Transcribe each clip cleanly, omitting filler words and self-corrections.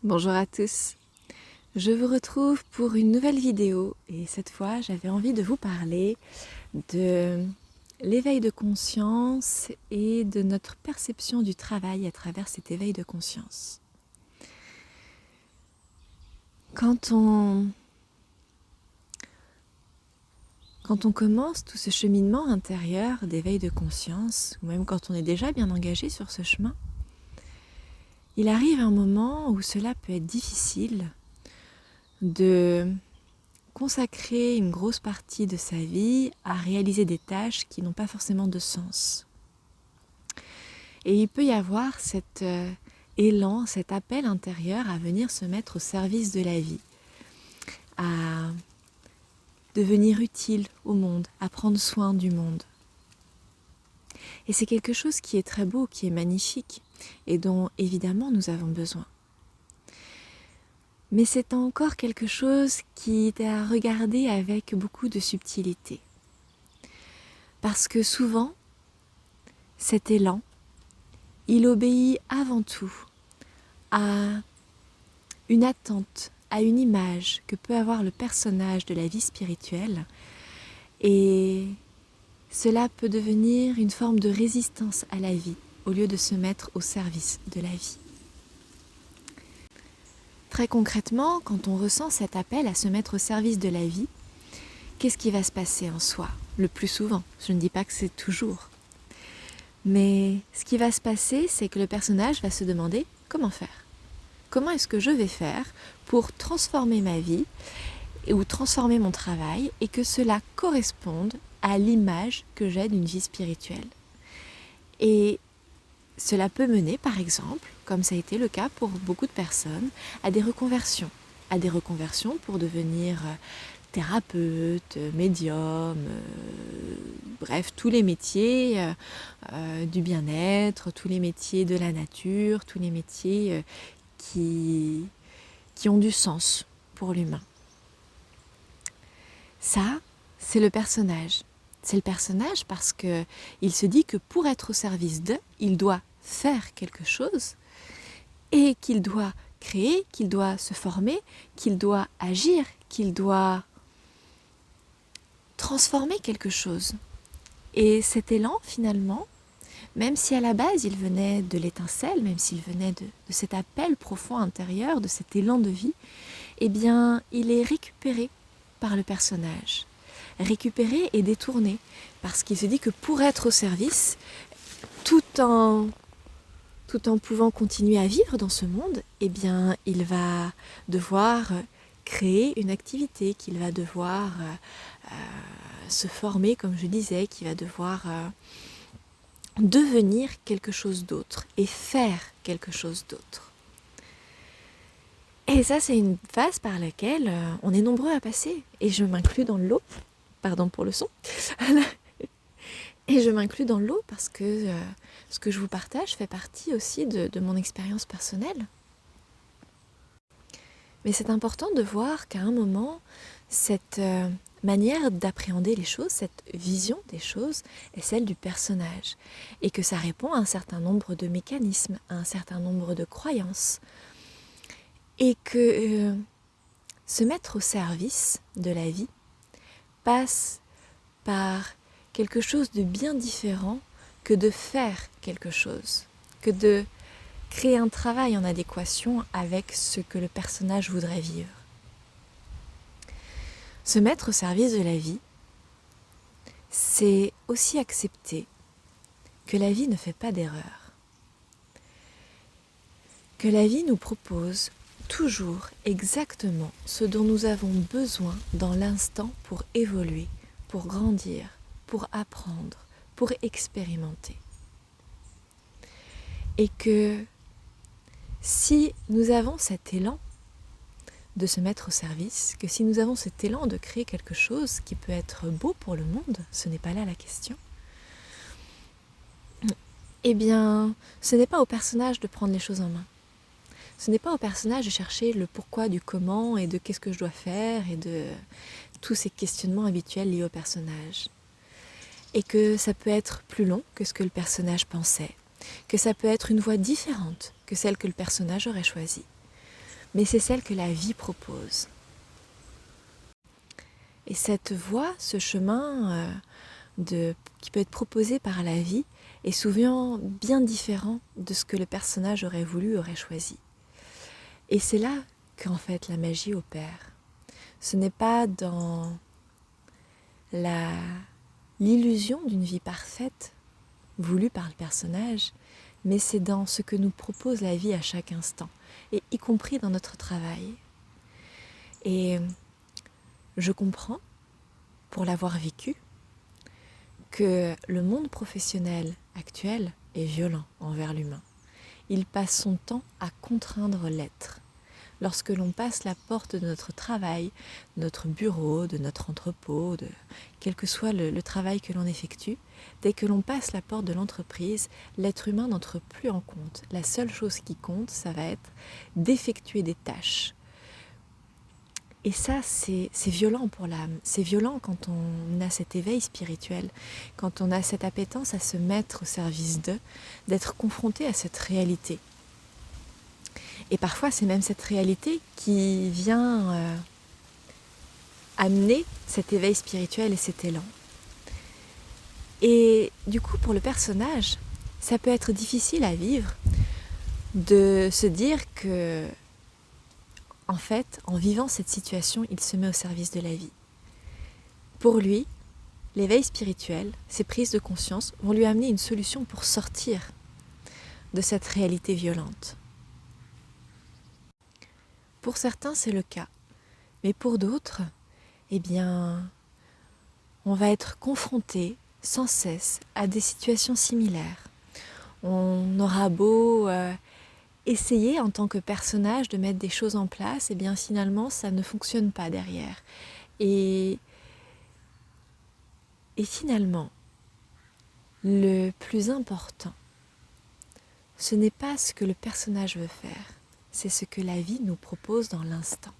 Bonjour à tous, je vous retrouve pour une nouvelle vidéo et cette fois j'avais envie de vous parler de l'éveil de conscience et de notre perception du travail à travers cet éveil de conscience. Quand on commence tout ce cheminement intérieur d'éveil de conscience, ou même quand on est déjà bien engagé sur ce chemin, il arrive un moment où cela peut être difficile de consacrer une grosse partie de sa vie à réaliser des tâches qui n'ont pas forcément de sens. Et il peut y avoir cet élan, cet appel intérieur à venir se mettre au service de la vie, à devenir utile au monde, à prendre soin du monde. Et c'est quelque chose qui est très beau, qui est magnifique, et dont évidemment nous avons besoin. Mais c'est encore quelque chose qui est à regarder avec beaucoup de subtilité. Parce que souvent, cet élan, il obéit avant tout à une attente, à une image que peut avoir le personnage de la vie spirituelle, et cela peut devenir une forme de résistance à la vie au lieu de se mettre au service de la vie. Très concrètement, quand on ressent cet appel à se mettre au service de la vie, qu'est-ce qui va se passer en soi? Le plus souvent, je ne dis pas que c'est toujours. Mais ce qui va se passer, c'est que le personnage va se demander comment faire. Comment est-ce que je vais faire pour transformer ma vie ou transformer mon travail et que cela corresponde à l'image que j'ai d'une vie spirituelle. Et cela peut mener, par exemple, comme ça a été le cas pour beaucoup de personnes, à des reconversions. À des reconversions pour devenir thérapeute, médium, bref, tous les métiers du bien-être, tous les métiers de la nature, tous les métiers qui ont du sens pour l'humain. Ça, c'est le personnage. C'est le personnage parce qu'il se dit que pour être au service d'eux, il doit faire quelque chose et qu'il doit créer, qu'il doit se former, qu'il doit agir, qu'il doit transformer quelque chose. Et cet élan, finalement, même si à la base il venait de l'étincelle, même s'il venait de cet appel profond intérieur, de cet élan de vie, eh bien, il est récupéré par le personnage. Récupéré et détourné, parce qu'il se dit que pour être au service, tout en pouvant continuer à vivre dans ce monde, eh bien, il va devoir créer une activité, qu'il va devoir se former, comme je disais, qu'il va devoir devenir quelque chose d'autre et faire quelque chose d'autre. Et ça, c'est une phase par laquelle on est nombreux à passer, et je m'inclus dans le lot. Pardon pour le son. Et je m'inclus dans le lot parce que ce que je vous partage fait partie aussi de mon expérience personnelle. Mais c'est important de voir qu'à un moment, cette manière d'appréhender les choses, cette vision des choses, est celle du personnage. Et que ça répond à un certain nombre de mécanismes, à un certain nombre de croyances. Et que se mettre au service de la vie passe par quelque chose de bien différent que de faire quelque chose, que de créer un travail en adéquation avec ce que le personnage voudrait vivre. Se mettre au service de la vie, c'est aussi accepter que la vie ne fait pas d'erreur, que la vie nous propose toujours exactement ce dont nous avons besoin dans l'instant pour évoluer, pour grandir, pour apprendre, pour expérimenter. Et que si nous avons cet élan de se mettre au service, que si nous avons cet élan de créer quelque chose qui peut être beau pour le monde, ce n'est pas là la question, eh bien, ce n'est pas au personnage de prendre les choses en main. Ce n'est pas au personnage de chercher le pourquoi du comment et de qu'est-ce que je dois faire et de tous ces questionnements habituels liés au personnage. Et que ça peut être plus long que ce que le personnage pensait, que ça peut être une voie différente que celle que le personnage aurait choisie. mais c'est celle que la vie propose. Et cette voie, ce chemin qui peut être proposé par la vie est souvent bien différent de ce que le personnage aurait voulu, aurait choisi. Et c'est là qu'en fait la magie opère. Ce n'est pas dans l'illusion d'une vie parfaite voulue par le personnage, mais c'est dans ce que nous propose la vie à chaque instant, et y compris dans notre travail. Et je comprends, pour l'avoir vécu, que le monde professionnel actuel est violent envers l'humain. Il passe son temps à contraindre l'être. Lorsque l'on passe la porte de notre travail, de notre bureau, de notre entrepôt, quel que soit le travail que l'on effectue, dès que l'on passe la porte de l'entreprise, l'être humain n'entre plus en compte. La seule chose qui compte, ça va être d'effectuer des tâches. Et ça, c'est violent pour l'âme. C'est violent quand on a cet éveil spirituel, quand on a cette appétence à se mettre au service d'eux, d'être confronté à cette réalité. Et parfois, c'est même cette réalité qui vient amener cet éveil spirituel et cet élan. Et du coup, pour le personnage, ça peut être difficile à vivre de se dire que, en fait, en vivant cette situation, il se met au service de la vie. Pour lui, l'éveil spirituel, ces prises de conscience vont lui amener une solution pour sortir de cette réalité violente. Pour certains, c'est le cas. Mais pour d'autres, eh bien, on va être confronté sans cesse à des situations similaires. On aura beau essayer en tant que personnage de mettre des choses en place, eh bien finalement, ça ne fonctionne pas derrière. Et finalement, le plus important, ce n'est pas ce que le personnage veut faire, c'est ce que la vie nous propose dans l'instant.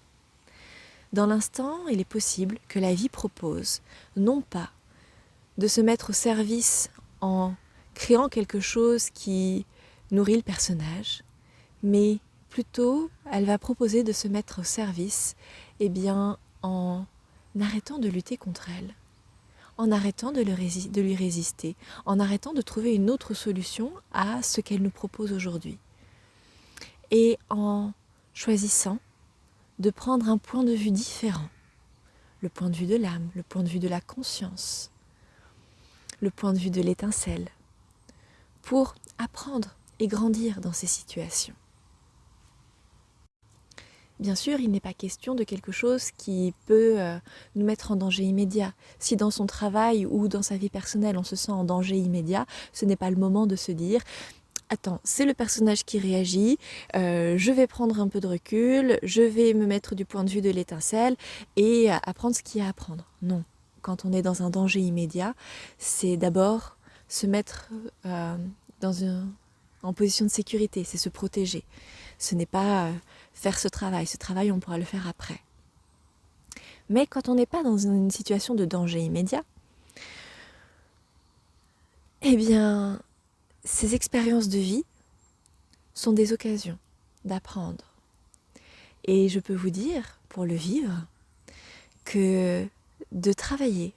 Dans l'instant, il est possible que la vie propose, non pas de se mettre au service en créant quelque chose qui nourrit le personnage, mais plutôt, elle va proposer de se mettre au service, eh bien, en arrêtant de lutter contre elle, en arrêtant de lui résister, en arrêtant de trouver une autre solution à ce qu'elle nous propose aujourd'hui. Et en choisissant de prendre un point de vue différent, le point de vue de l'âme, le point de vue de la conscience, le point de vue de l'étincelle, pour apprendre et grandir dans ces situations. Bien sûr, il n'est pas question de quelque chose qui peut nous mettre en danger immédiat. Si dans son travail ou dans sa vie personnelle, on se sent en danger immédiat, ce n'est pas le moment de se dire « Attends, c'est le personnage qui réagit, je vais prendre un peu de recul, je vais me mettre du point de vue de l'étincelle et apprendre ce qu'il y a à apprendre. » Non, quand on est dans un danger immédiat, c'est d'abord se mettre en position de sécurité, c'est se protéger. Ce n'est pas faire ce travail on pourra le faire après. Mais quand on n'est pas dans une situation de danger immédiat, eh bien, ces expériences de vie sont des occasions d'apprendre. Et je peux vous dire, pour le vivre, que de travailler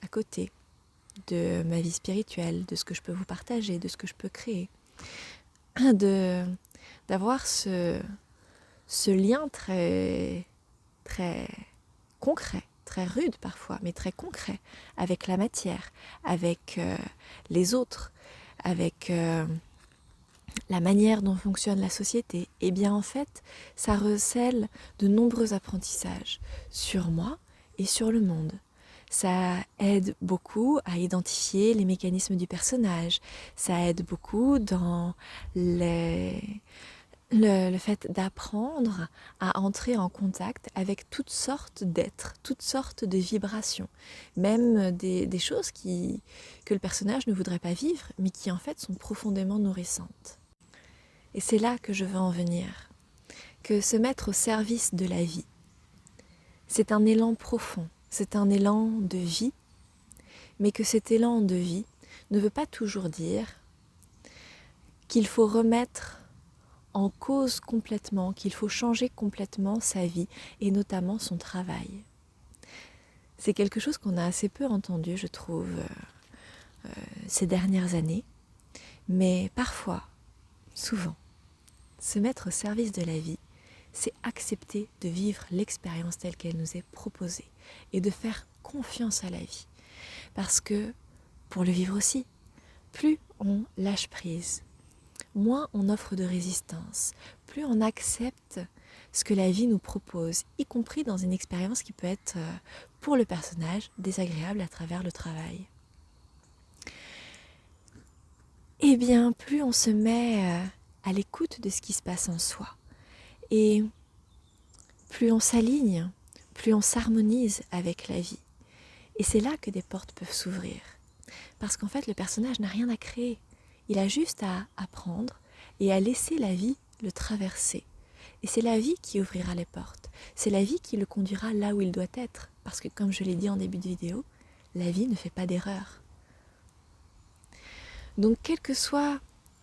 à côté de ma vie spirituelle, de ce que je peux vous partager, de ce que je peux créer, d'avoir ce lien très, très concret, très rude parfois, mais très concret, avec la matière, avec les autres, avec la manière dont fonctionne la société, et bien en fait, ça recèle de nombreux apprentissages sur moi et sur le monde. Ça aide beaucoup à identifier les mécanismes du personnage, ça aide beaucoup dans le fait d'apprendre à entrer en contact avec toutes sortes d'êtres, toutes sortes de vibrations, même des choses que le personnage ne voudrait pas vivre, mais qui en fait sont profondément nourrissantes. Et c'est là que je veux en venir, que se mettre au service de la vie, c'est un élan profond, c'est un élan de vie, mais que cet élan de vie ne veut pas toujours dire qu'il faut remettre en cause complètement, qu'il faut changer complètement sa vie et notamment son travail. C'est quelque chose qu'on a assez peu entendu, je trouve, ces dernières années. Mais parfois, souvent, se mettre au service de la vie, c'est accepter de vivre l'expérience telle qu'elle nous est proposée et de faire confiance à la vie. Parce que, pour le vivre aussi, plus on lâche prise, moins on offre de résistance, plus on accepte ce que la vie nous propose, y compris dans une expérience qui peut être, pour le personnage, désagréable à travers le travail. Eh bien, plus on se met à l'écoute de ce qui se passe en soi, et plus on s'aligne, plus on s'harmonise avec la vie. Et c'est là que des portes peuvent s'ouvrir. Parce qu'en fait, le personnage n'a rien à créer. Il a juste à apprendre et à laisser la vie le traverser. Et c'est la vie qui ouvrira les portes. C'est la vie qui le conduira là où il doit être. Parce que comme je l'ai dit en début de vidéo, la vie ne fait pas d'erreur. Donc quelle que soit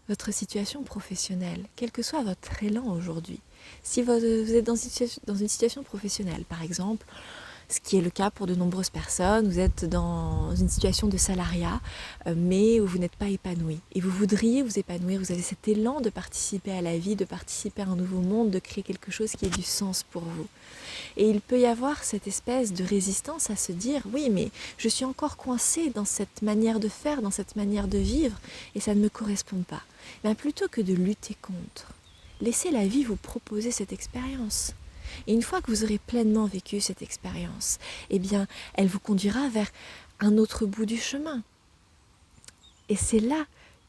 votre situation professionnelle, quel que soit votre élan aujourd'hui, si vous êtes dans une situation professionnelle, par exemple, ce qui est le cas pour de nombreuses personnes, vous êtes dans une situation de salariat, mais où vous n'êtes pas épanoui. Et vous voudriez vous épanouir, vous avez cet élan de participer à la vie, de participer à un nouveau monde, de créer quelque chose qui ait du sens pour vous. Et il peut y avoir cette espèce de résistance à se dire, oui, mais je suis encore coincée dans cette manière de faire, dans cette manière de vivre, et ça ne me correspond pas. Mais plutôt que de lutter contre, laissez la vie vous proposer cette expérience. Et une fois que vous aurez pleinement vécu cette expérience, eh bien, elle vous conduira vers un autre bout du chemin. Et c'est là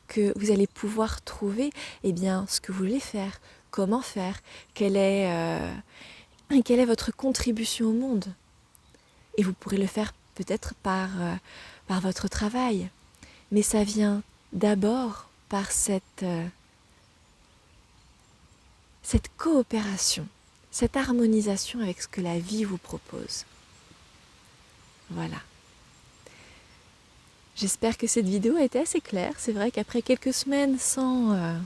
que vous allez pouvoir trouver eh bien, ce que vous voulez faire, comment faire, quelle est votre contribution au monde. Et vous pourrez le faire peut-être par votre travail. Mais ça vient d'abord par cette coopération, cette harmonisation avec ce que la vie vous propose. Voilà. J'espère que cette vidéo a été assez claire. C'est vrai qu'après quelques semaines sans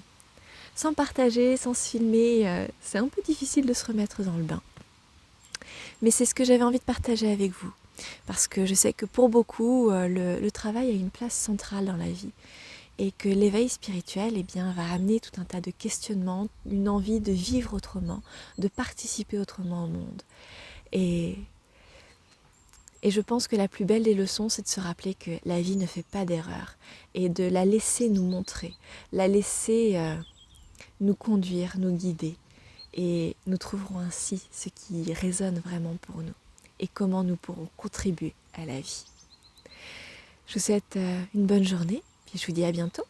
partager, sans se filmer, c'est un peu difficile de se remettre dans le bain. Mais c'est ce que j'avais envie de partager avec vous. Parce que je sais que pour beaucoup, le travail a une place centrale dans la vie. Et que l'éveil spirituel eh bien, va amener tout un tas de questionnements, une envie de vivre autrement, de participer autrement au monde. Et je pense que la plus belle des leçons, c'est de se rappeler que la vie ne fait pas d'erreur et de la laisser nous montrer, la laisser nous conduire, nous guider. Et nous trouverons ainsi ce qui résonne vraiment pour nous et comment nous pourrons contribuer à la vie. Je vous souhaite une bonne journée. Et je vous dis à bientôt.